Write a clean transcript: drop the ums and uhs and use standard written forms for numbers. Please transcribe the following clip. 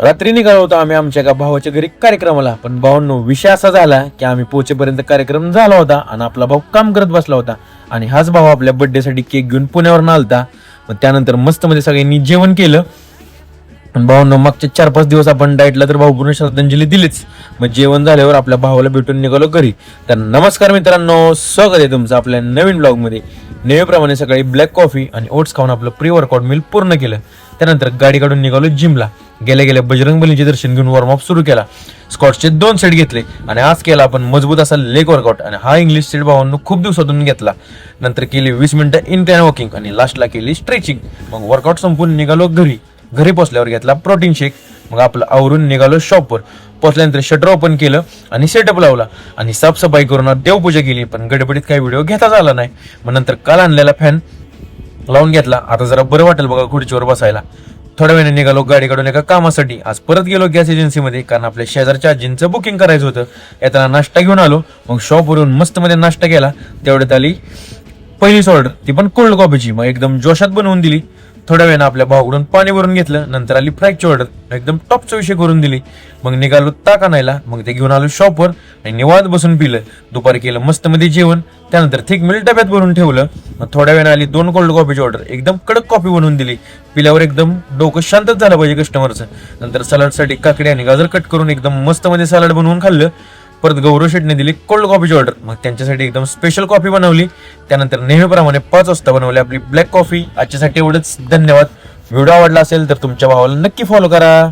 रात्री निघालो होतो आम्ही आमच्या एका भावाच्या घरी कार्यक्रमाला. पण भावांनो, विषय असा झाला की आम्ही पोहोचेपर्यंत कार्यक्रम झाला होता आणि आपला भाऊ काम करत बसला होता. आणि हाच भाऊ आपल्या बर्थडे साठी केक घेऊन पुण्यावर आलता. मग त्यानंतर मस्त मध्ये सगळ्यांनी जेवण केलं. भावांनो, मागचे 4-5 दिवस आपण डाएटला तर भाऊपूर्ण श्रद्धांजली दिलीच. मग जेवण झाल्यावर आपल्या भावाला भेटून निघालो घरी. तर नमस्कार मित्रांनो, स्वागत आहे तुमचं आपल्या नवीन ब्लॉग मध्ये. नेहमीप्रमाणे सकाळी ब्लॅक कॉफी आणि ओट्स खाऊन आपलं प्री वर्कआउट मील पूर्ण केलं. त्यानंतर गाडी काढून निघालो जिमला. गेल्या गेल्या बजरंगबलीचे दर्शन घेऊन वॉर्मअप सुरू केला. स्कॉट्सचे 2 सेट घेतले आणि आज केला आपण मजबूत असा लेग वर्कआउट. आणि हा इंग्लिश सेट भावांनो खूप दिवसातून घेतला. नंतर केली 20 मिनिटं इनक्लाइन वॉकिंग आणि लास्टला केली स्ट्रेचिंग. मग वर्कआउट संपून निघालो घरी. घरी पोचल्यावर घेतला प्रोटीन शेक. मग आपलं आवरून निघालो शॉपवर. पोचल्यानंतर शटर ओपन केलं आणि सेटअप लावला आणि साफसफाई करून देवपूजा केली. पण गडबडीत काही व्हिडिओ घेताच आला नाही. मग नंतर काल आणलेला फॅन लावून घेतला. आता जरा बरं वाटेल बघा खुर्चीवर बसायला. थोड्या वेळाने निघालो गाडी काढून एका कामासाठी. आज परत गेलो गॅस एजन्सीमध्ये, कारण आपल्या शेजारच्या आजींचं बुकिंग करायचं होतं. येताना नाश्ता घेऊन आलो. मग शॉपवरून मस्त मध्ये नाश्ता केला. तेवढ्यात आली पहिलीच ऑर्डर, ती पण कोल्ड कॉफीची. मग एकदम जोशात बनवून दिली. थोड्या वेळानं आपल्या भावाकडून पाणी भरून घेतलं. नंतर आली फ्राईची ऑर्डर, एकदम टॉपचा विषय करून दिली. मग निघालो ताक आणायला. मग ते घेऊन आलो शॉपवर आणि निवांत बसून पिलं. दुपारी केलं मस्त मध्ये जेवण. त्यानंतर थिक मिल्क डब्यात भरून ठेवलं. मग थोड्या वेळानं आली 2 कोल्ड कॉफीची ऑर्डर, एकदम कडक कॉफी बनवून दिली. पिल्यावर एकदम डोकं शांतच झालं पाहिजे कस्टमरचं. नंतर सलाडसाठी काकडी आणि गाजर कट करून एकदम मस्त मध्ये सलाड बनवून खाल्लं. परत गौरव शेटने दिली कोल्ड कॉफीची ऑर्डर. मग त्यांच्यासाठी एकदम स्पेशल कॉफी बनवली. त्यानंतर नेहमीप्रमाणे 5 वाजता बनवली आपली ब्लॅक कॉफी. आजच्यासाठी एवढंच, धन्यवाद. व्हिडिओ आवडला असेल तर तुमच्या भावाला नक्की फॉलो करा.